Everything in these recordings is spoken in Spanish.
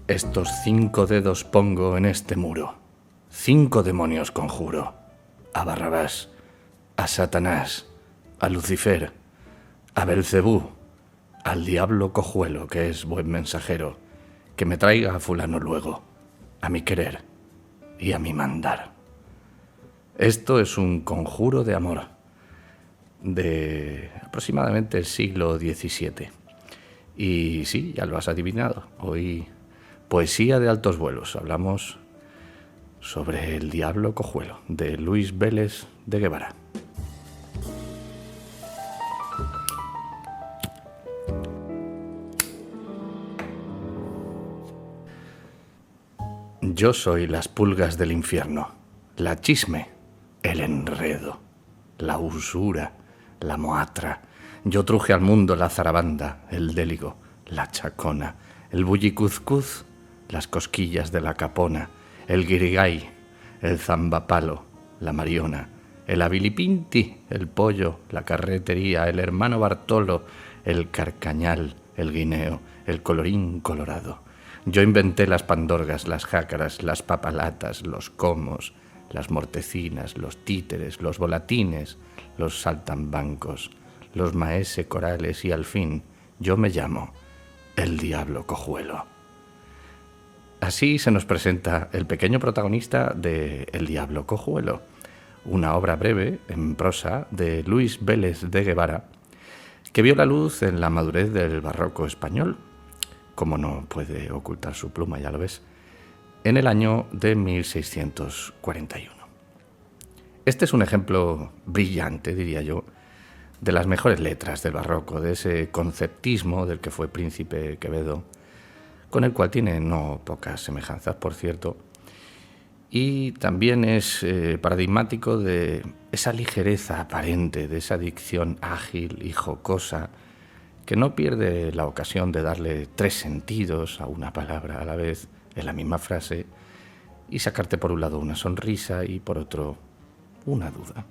Estos 5 dedos pongo en este muro. 5 demonios conjuro. A Barrabás, a Satanás, a Lucifer, a Belcebú, al diablo cojuelo, que es buen mensajero, que me traiga a fulano luego, a mi querer y a mi mandar. Esto es un conjuro de amor de aproximadamente el siglo XVII. Y sí, ya lo has adivinado. Hoy, poesía de altos vuelos. Hablamos sobre el diablo cojuelo, de Luis Vélez de Guevara. Yo soy las pulgas del infierno, la chisme, el enredo, la usura, la moatra. Yo truje al mundo la zarabanda, el déligo, la chacona, el bullicuzcuz, las cosquillas de la capona, el guirigay, el zambapalo, la mariona, el abilipinti, el pollo, la carretería, el hermano Bartolo, el carcañal, el guineo, el colorín colorado. Yo inventé las pandorgas, las jácaras, las papalatas, los comos, las mortecinas, los títeres, los volatines, los saltambancos, los maese corales y al fin yo me llamo el diablo cojuelo. Así se nos presenta el pequeño protagonista de El diablo cojuelo, una obra breve en prosa de Luis Vélez de Guevara que vio la luz en la madurez del barroco español, como no puede ocultar su pluma, ya lo ves, en el año de 1641. Este es un ejemplo brillante, diría yo, de las mejores letras del barroco, de ese conceptismo del que fue príncipe Quevedo, con el cual tiene no pocas semejanzas, por cierto, y también es paradigmático de esa ligereza aparente, de esa dicción ágil y jocosa, que no pierde la ocasión de darle 3 sentidos a una palabra a la vez en la misma frase y sacarte por un lado una sonrisa y por otro una duda.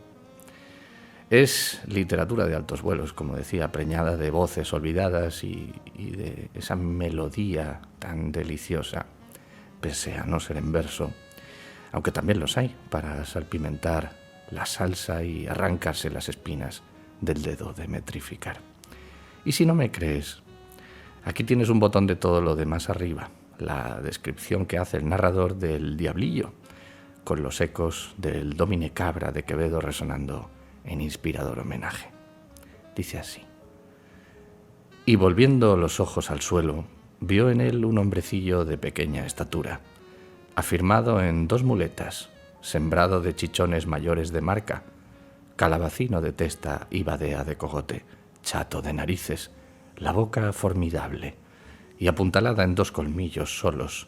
Es literatura de altos vuelos, como decía, preñada de voces olvidadas y de esa melodía tan deliciosa, pese a no ser en verso, aunque también los hay para salpimentar la salsa y arrancarse las espinas del dedo de metrificar. Y si no me crees, aquí tienes un botón de todo lo demás arriba, la descripción que hace el narrador del diablillo, con los ecos del Domine Cabra de Quevedo resonando en inspirador homenaje. Dice así: y volviendo los ojos al suelo, vio en él un hombrecillo de pequeña estatura, afirmado en 2 muletas, sembrado de chichones mayores de marca, calabacino de testa y badea de cogote, chato de narices, la boca formidable y apuntalada en 2 colmillos solos,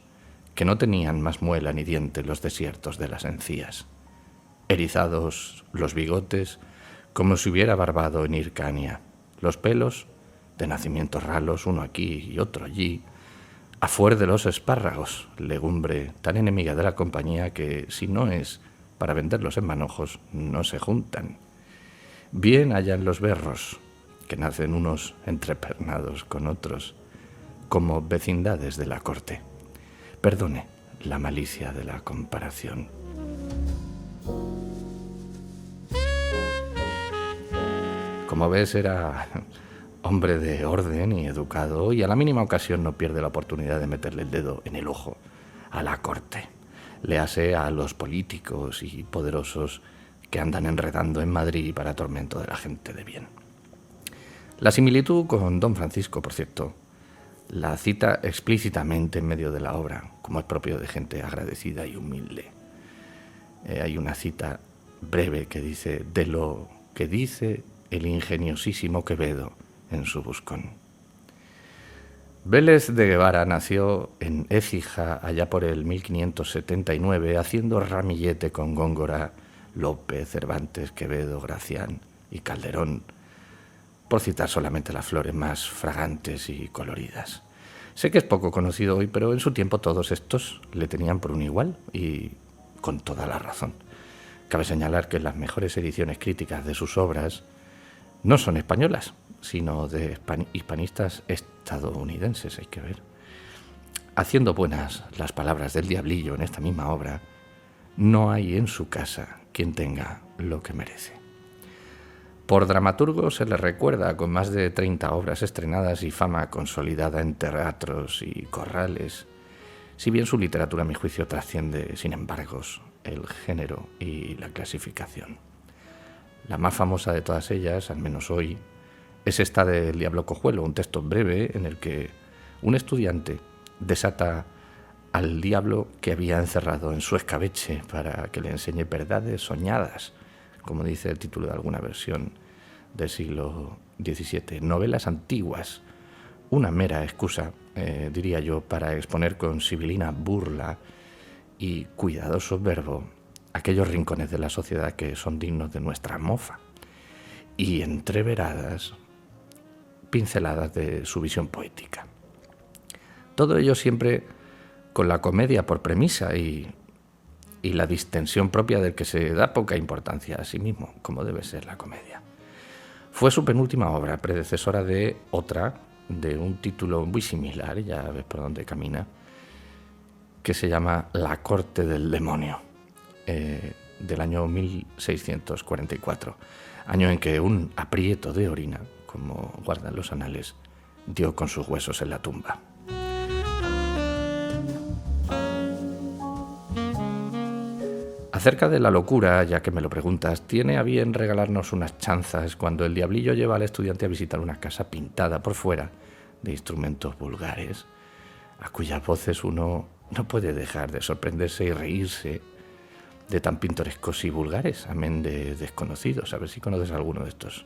que no tenían más muela ni diente los desiertos de las encías. Erizados los bigotes, como si hubiera barbado en Hircania, los pelos, de nacimientos ralos, uno aquí y otro allí, a fuer de los espárragos, legumbre tan enemiga de la compañía que, si no es para venderlos en manojos, no se juntan. Bien hallan los berros, que nacen unos entrepernados con otros, como vecindades de la corte. Perdone la malicia de la comparación. Como ves, era hombre de orden y educado, y a la mínima ocasión no pierde la oportunidad de meterle el dedo en el ojo a la corte. Le hace a los políticos y poderosos que andan enredando en Madrid para tormento de la gente de bien. La similitud con Don Francisco, por cierto, la cita explícitamente en medio de la obra, como es propio de gente agradecida y humilde. Hay una cita breve que dice: de lo que dice el ingeniosísimo Quevedo en su Buscón. Vélez de Guevara nació en Écija allá por el 1579, haciendo ramillete con Góngora, Lope, Cervantes, Quevedo, Gracián y Calderón, por citar solamente las flores más fragantes y coloridas. Sé que es poco conocido hoy, pero en su tiempo todos estos le tenían por un igual, y con toda la razón. Cabe señalar que las mejores ediciones críticas de sus obras no son españolas, sino de hispanistas estadounidenses, hay que ver. haciendo buenas las palabras del diablillo en esta misma obra, no hay en su casa quien tenga lo que merece. Por dramaturgo se le recuerda con más de 30 obras estrenadas y fama consolidada en teatros y corrales, si bien su literatura, a mi juicio, trasciende, sin embargo, el género y la clasificación. La más famosa de todas ellas, al menos hoy, es esta del Diablo Cojuelo, un texto breve en el que un estudiante desata al diablo que había encerrado en su escabeche para que le enseñe verdades soñadas, como dice el título de alguna versión del siglo XVII. Novelas antiguas, una mera excusa, diría yo, para exponer con sibilina burla y cuidadoso verbo aquellos rincones de la sociedad que son dignos de nuestra mofa, y entreveradas pinceladas de su visión poética. Todo ello siempre con la comedia por premisa y la distensión propia del que se da poca importancia a sí mismo, como debe ser la comedia. Fue su penúltima obra, predecesora de otra, de un título muy similar, ya ves por dónde camina, que se llama La corte del demonio, del año 1644, año en que un aprieto de orina, como guardan los anales, dio con sus huesos en la tumba. Acerca de la locura, ya que me lo preguntas, tiene a bien regalarnos unas chanzas cuando el diablillo lleva al estudiante a visitar una casa pintada por fuera de instrumentos vulgares, a cuyas voces uno no puede dejar de sorprenderse y reírse de tan pintorescos y vulgares, amén de desconocidos. A ver si conoces alguno de estos.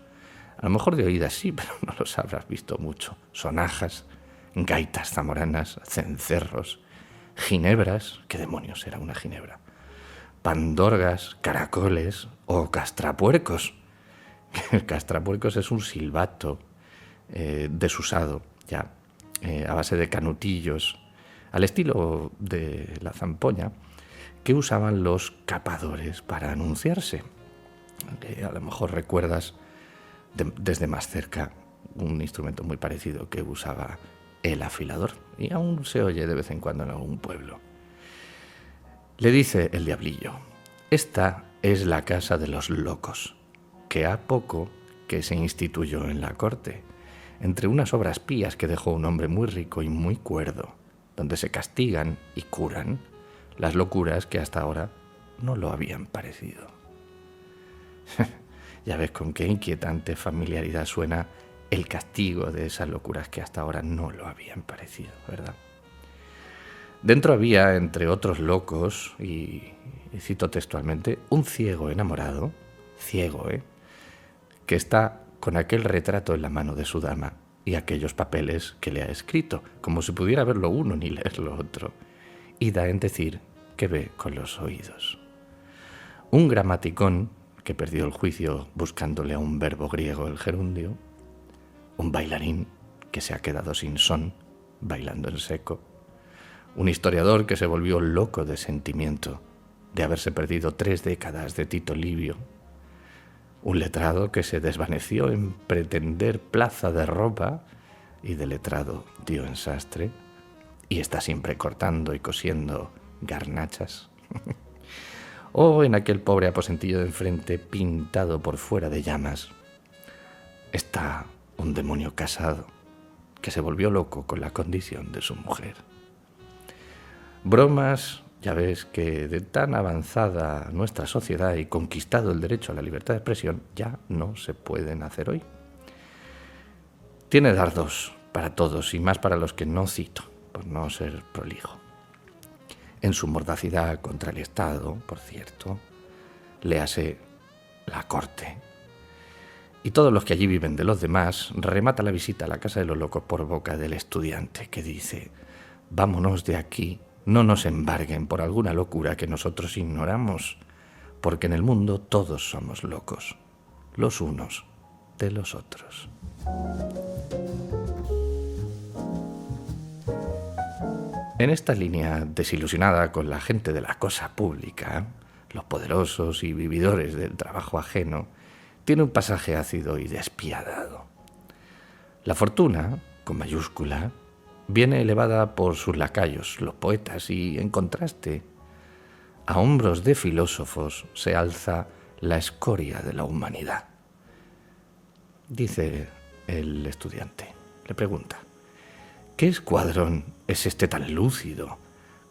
A lo mejor de oídas sí, pero no los habrás visto mucho. Sonajas, gaitas zamoranas, cencerros, ginebras. ¿Qué demonios era una ginebra? Pandorgas, caracoles o castrapuercos. El castrapuercos es un silbato desusado, ya, a base de canutillos, al estilo de la zampoña, que usaban los capadores para anunciarse. A lo mejor recuerdas desde más cerca un instrumento muy parecido que usaba el afilador, y aún se oye de vez en cuando en algún pueblo. Le dice el diablillo: esta es la casa de los locos, que ha poco que se instituyó en la corte, entre unas obras pías que dejó un hombre muy rico y muy cuerdo, donde se castigan y curan las locuras que hasta ahora no lo habían parecido. Ya ves con qué inquietante familiaridad suena el castigo de esas locuras que hasta ahora no lo habían parecido, ¿verdad? Dentro había, entre otros locos, y cito textualmente, un ciego enamorado, ciego, que está con aquel retrato en la mano de su dama y aquellos papeles que le ha escrito, como si pudiera ver lo uno ni leer lo otro, y da en decir que ve con los oídos. Un gramaticón que perdió el juicio buscándole a un verbo griego el gerundio, un bailarín que se ha quedado sin son, bailando en seco, un historiador que se volvió loco de sentimiento de haberse perdido 3 décadas de Tito Livio, un letrado que se desvaneció en pretender plaza de ropa y de letrado dio en sastre y está siempre cortando y cosiendo garnachas. O en aquel pobre aposentillo de enfrente pintado por fuera de llamas está un demonio casado que se volvió loco con la condición de su mujer. Bromas, ya ves, que de tan avanzada nuestra sociedad y conquistado el derecho a la libertad de expresión ya no se pueden hacer hoy. Tiene dardos para todos y más para los que no cito, por no ser prolijo. En su mordacidad contra el Estado, por cierto, léase la corte. Y todos los que allí viven de los demás, remata la visita a la casa de los locos por boca del estudiante, que dice: vámonos de aquí, no nos embarguen por alguna locura que nosotros ignoramos, porque en el mundo todos somos locos, los unos de los otros. En esta línea desilusionada con la gente de la cosa pública, los poderosos y vividores del trabajo ajeno, tiene un pasaje ácido y despiadado. La fortuna, con mayúscula, viene elevada por sus lacayos, los poetas, y en contraste, a hombros de filósofos se alza la escoria de la humanidad. Dice el estudiante, le pregunta: ¿qué escuadrón es este tan lúcido,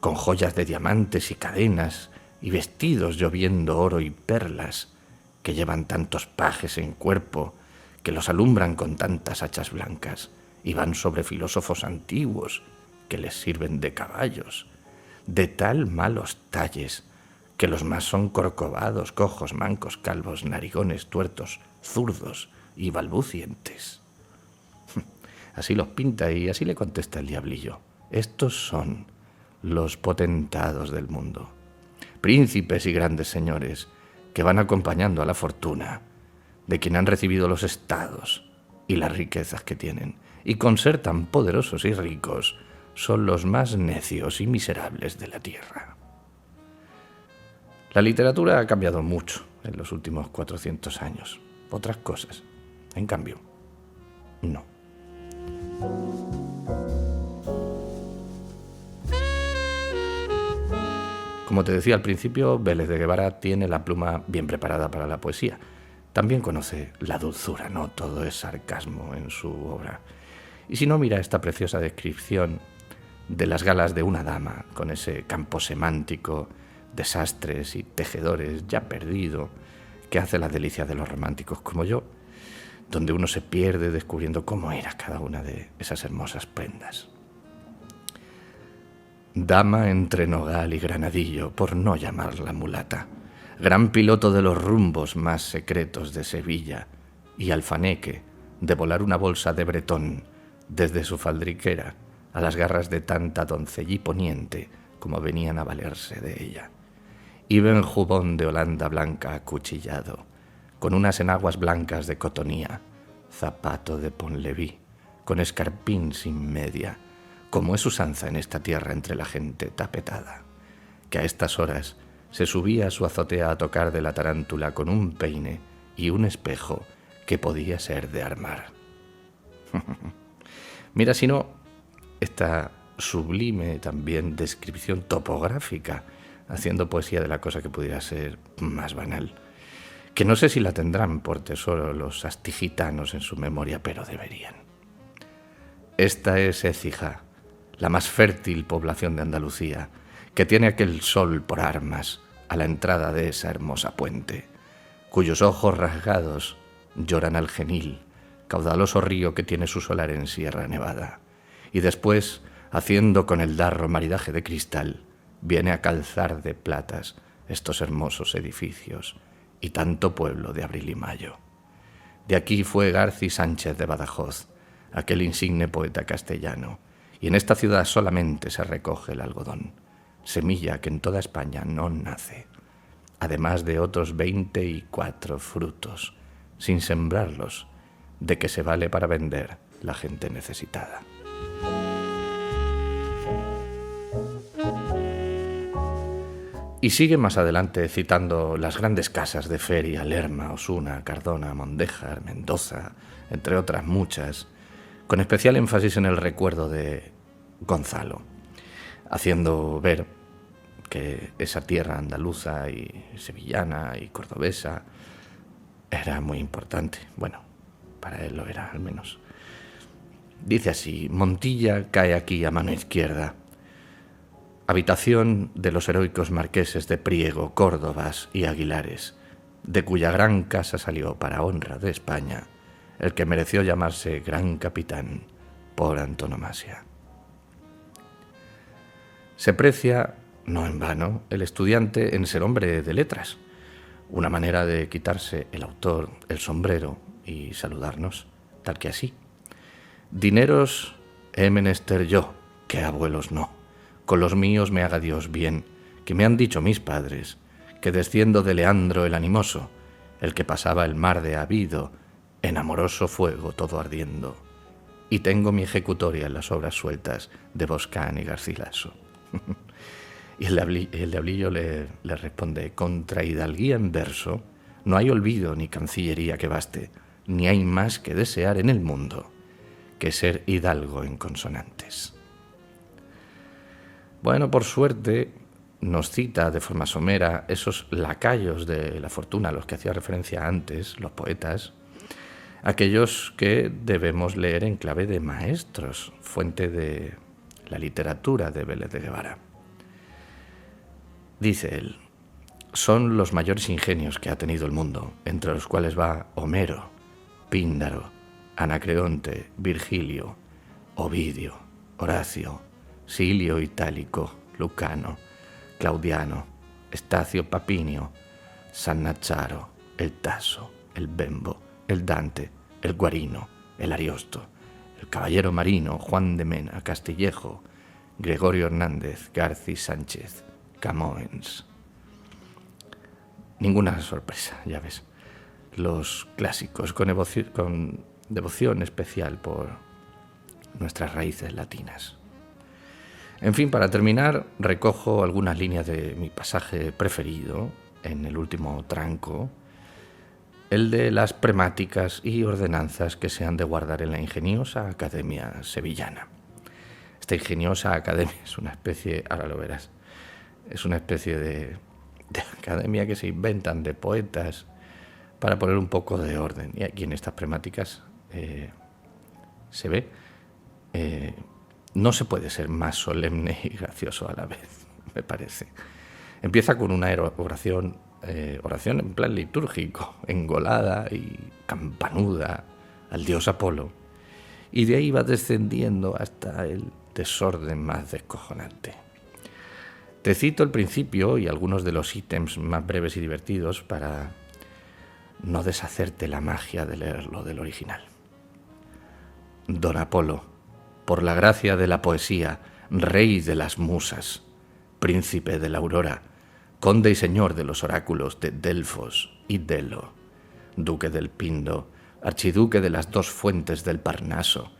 con joyas de diamantes y cadenas, y vestidos lloviendo oro y perlas, que llevan tantos pajes en cuerpo, que los alumbran con tantas hachas blancas, y van sobre filósofos antiguos, que les sirven de caballos, de tal malos talles, que los más son corcovados, cojos, mancos, calvos, narigones, tuertos, zurdos y balbucientes? Así los pinta y así le contesta el diablillo: estos son los potentados del mundo, príncipes y grandes señores, que van acompañando a la fortuna, de quien han recibido los estados y las riquezas que tienen, y con ser tan poderosos y ricos, son los más necios y miserables de la tierra. La literatura ha cambiado mucho en los últimos 400 años. Otras cosas, en cambio, no. Como te decía al principio, Vélez de Guevara tiene la pluma bien preparada para la poesía. También conoce la dulzura, no todo es sarcasmo en su obra. Y si no, mira esta preciosa descripción de las galas de una dama, con ese campo semántico de sastres y tejedores ya perdido, que hace la delicia de los románticos como yo, donde uno se pierde descubriendo cómo era cada una de esas hermosas prendas. Dama entre nogal y granadillo, por no llamarla mulata, gran piloto de los rumbos más secretos de Sevilla, y alfaneque de volar una bolsa de bretón desde su faldriquera a las garras de tanta doncellí poniente como venían a valerse de ella. Iba en jubón de Holanda blanca acuchillado, con unas enaguas blancas de cotonía, zapato de Ponleví, con escarpín sin media, como es usanza en esta tierra entre la gente tapetada, que a estas horas se subía a su azotea a tocar de la tarántula con un peine y un espejo que podía ser de armar. Mira si no, esta sublime también descripción topográfica, haciendo poesía de la cosa que pudiera ser más banal, que no sé si la tendrán por tesoro los astigitanos en su memoria, pero deberían. Esta es Écija, la más fértil población de Andalucía, que tiene aquel sol por armas a la entrada de esa hermosa puente, cuyos ojos rasgados lloran al genil, caudaloso río que tiene su solar en Sierra Nevada, y después, haciendo con el darro maridaje de cristal, viene a calzar de platas estos hermosos edificios y tanto pueblo de abril y mayo. De aquí fue Garci Sánchez de Badajoz, aquel insigne poeta castellano, y en esta ciudad solamente se recoge el algodón, semilla que en toda España no nace, además de otros 24 frutos, sin sembrarlos, de que se vale para vender la gente necesitada. Y sigue más adelante citando las grandes casas de Feria, Lerma, Osuna, Cardona, Mondéjar, Mendoza, entre otras muchas, con especial énfasis en el recuerdo de Gonzalo, haciendo ver que esa tierra andaluza y sevillana y cordobesa era muy importante. Bueno, para él lo era al menos. Dice así: Montilla cae aquí a mano izquierda, habitación de los heroicos marqueses de Priego, Córdovas y Aguilares, de cuya gran casa salió, para honra de España, el que mereció llamarse gran capitán por antonomasia. Se precia, no en vano, el estudiante en ser hombre de letras, una manera de quitarse el autor el sombrero y saludarnos, tal que así: dineros he menester yo, que abuelos no. Con los míos me haga Dios bien, que me han dicho mis padres, que desciendo de Leandro el animoso, el que pasaba el mar de Abido, en amoroso fuego todo ardiendo, y tengo mi ejecutoria en las obras sueltas de Boscán y Garcilaso. Y el diablillo le responde: contra hidalguía en verso no hay olvido ni cancillería que baste, ni hay más que desear en el mundo que ser hidalgo en consonantes. Bueno, por suerte, nos cita de forma somera esos lacayos de la fortuna a los que hacía referencia antes, los poetas, aquellos que debemos leer en clave de maestros, fuente de la literatura de Vélez de Guevara. Dice él: son los mayores ingenios que ha tenido el mundo, entre los cuales va Homero, Píndaro, Anacreonte, Virgilio, Ovidio, Horacio, Silio Itálico, Lucano, Claudiano, Estacio Papinio, Sannazaro, el Tasso, el Bembo, el Dante, el Guarino, el Ariosto, el Caballero Marino, Juan de Mena, Castillejo, Gregorio Hernández, García Sánchez, Camoens. Ninguna sorpresa, ya ves. Los clásicos, con devoción especial por nuestras raíces latinas. En fin, para terminar, recojo algunas líneas de mi pasaje preferido en el último tranco, el de las premáticas y ordenanzas que se han de guardar en la ingeniosa Academia Sevillana. Esta ingeniosa academia es una especie, ahora lo verás, es una especie de academia que se inventan de poetas para poner un poco de orden. Y aquí en estas premáticas se ve, no se puede ser más solemne y gracioso a la vez, me parece. Empieza con una oración en plan litúrgico, engolada y campanuda al dios Apolo, y de ahí va descendiendo hasta el desorden más descojonante. Te cito el principio y algunos de los ítems más breves y divertidos para no deshacerte la magia de leerlo del original. Don Apolo, por la gracia de la poesía, rey de las musas, príncipe de la aurora, conde y señor de los oráculos de Delfos y Delo, duque del Pindo, archiduque de las dos fuentes del Parnaso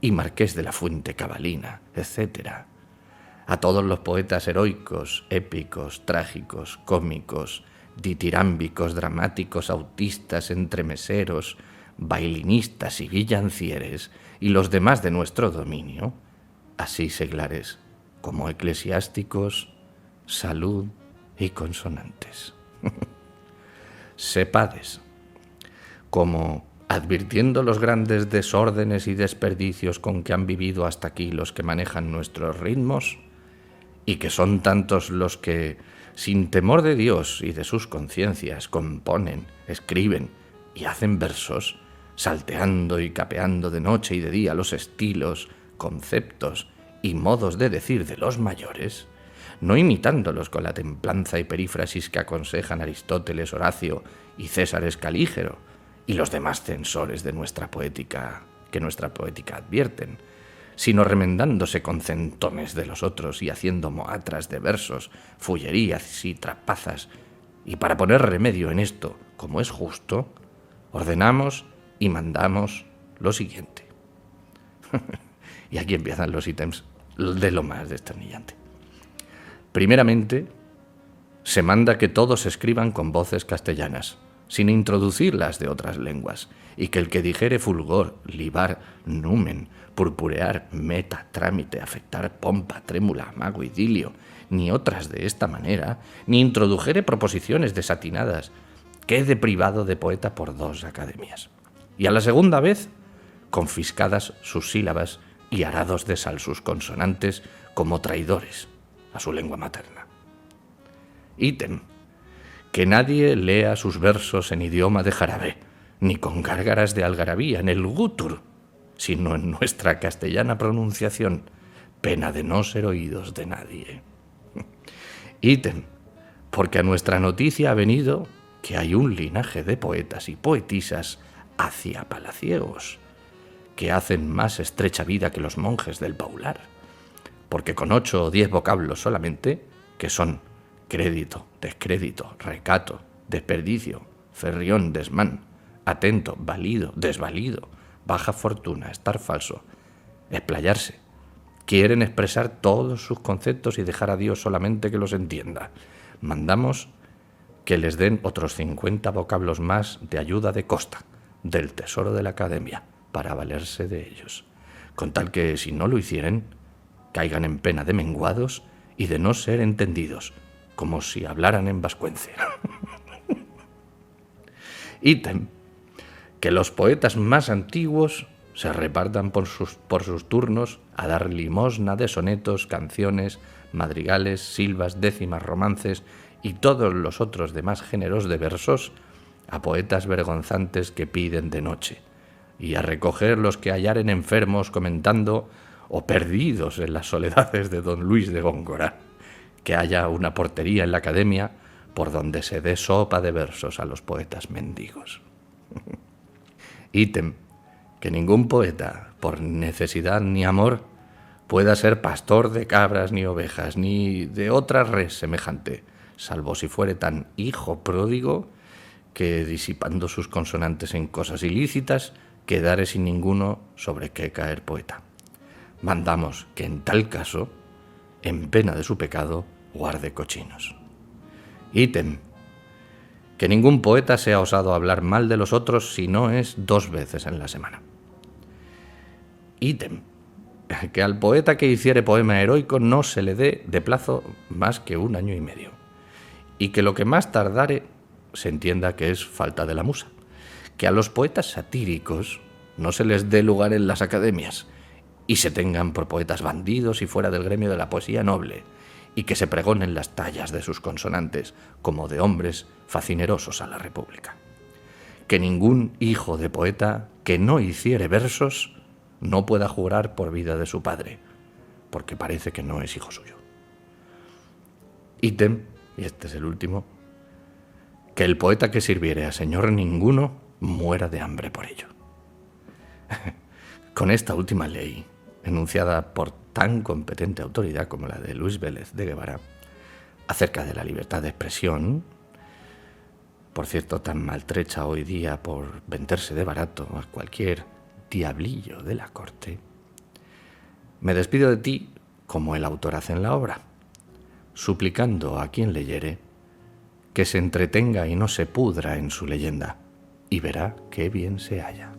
y marqués de la fuente cabalina, etc. A todos los poetas heroicos, épicos, trágicos, cómicos, ditirámbicos, dramáticos, autistas, entremeseros, bailinistas y villancieres y los demás de nuestro dominio, así seglares como eclesiásticos, salud y consonantes. Sepades, como advirtiendo los grandes desórdenes y desperdicios con que han vivido hasta aquí los que manejan nuestros ritmos, y que son tantos los que, sin temor de Dios y de sus conciencias, componen, escriben y hacen versos, salteando y capeando de noche y de día los estilos, conceptos y modos de decir de los mayores, no imitándolos con la templanza y perífrasis que aconsejan Aristóteles, Horacio y César Escalígero y los demás censores de nuestra poética, que nuestra poética advierten, sino remendándose con centones de los otros y haciendo moatras de versos, fullerías y trapazas. Y para poner remedio en esto, como es justo, ordenamos y mandamos lo siguiente. Y aquí empiezan los ítems de lo más desternillante. Primeramente, se manda que todos escriban con voces castellanas, sin introducir las de otras lenguas, y que el que dijere fulgor, libar, numen, purpurear, meta, trámite, afectar, pompa, trémula, amago, idilio, ni otras de esta manera, ni introdujere proposiciones desatinadas, quede privado de poeta por 2 academias. Y a la segunda vez, confiscadas sus sílabas y arados de sal sus consonantes como traidores a su lengua materna. Ítem, que nadie lea sus versos en idioma de jarabe, ni con gárgaras de algarabía en el gútur, sino en nuestra castellana pronunciación, pena de no ser oídos de nadie. Ítem, porque a nuestra noticia ha venido que hay un linaje de poetas y poetisas hacia palaciegos, que hacen más estrecha vida que los monjes del Paular, porque con 8 o 10 vocablos solamente, que son crédito, descrédito, recato, desperdicio, ferrión, desmán, atento, valido, desvalido, baja fortuna, estar falso, explayarse, quieren expresar todos sus conceptos y dejar a Dios solamente que los entienda. Mandamos que les den otros 50 vocablos más de ayuda de costa, del tesoro de la academia, para valerse de ellos, con tal que, si no lo hicieren, caigan en pena de menguados y de no ser entendidos, como si hablaran en vascuence. Ítem, que los poetas más antiguos se repartan por sus turnos a dar limosna de sonetos, canciones, madrigales, silvas, décimas, romances y todos los otros demás géneros de versos a poetas vergonzantes que piden de noche, y a recoger los que hallaren enfermos comentando o perdidos en las soledades de don Luis de Góngora, que haya una portería en la academia por donde se dé sopa de versos a los poetas mendigos. Ítem, que ningún poeta, por necesidad ni amor, pueda ser pastor de cabras ni ovejas, ni de otra res semejante, salvo si fuere tan hijo pródigo que, disipando sus consonantes en cosas ilícitas, quedare sin ninguno sobre qué caer poeta. Mandamos que en tal caso, en pena de su pecado, guarde cochinos. Ítem, que ningún poeta sea osado hablar mal de los otros si no es 2 veces en la semana. Ítem, que al poeta que hiciere poema heroico no se le dé de plazo más que 1 año y medio, y que lo que más tardare se entienda que es falta de la musa, que a los poetas satíricos no se les dé lugar en las academias y se tengan por poetas bandidos y fuera del gremio de la poesía noble, y que se pregonen las tallas de sus consonantes como de hombres facinerosos a la república. Que ningún hijo de poeta que no hiciere versos no pueda jurar por vida de su padre, porque parece que no es hijo suyo. Ítem, y este es el último, que el poeta que sirviere a señor ninguno muera de hambre por ello. Con esta última ley, enunciada por tan competente autoridad como la de Luis Vélez de Guevara, acerca de la libertad de expresión, por cierto tan maltrecha hoy día por venderse de barato a cualquier diablillo de la corte, me despido de ti como el autor hace en la obra, suplicando a quien leyere que se entretenga y no se pudra en su leyenda, y verá qué bien se halla.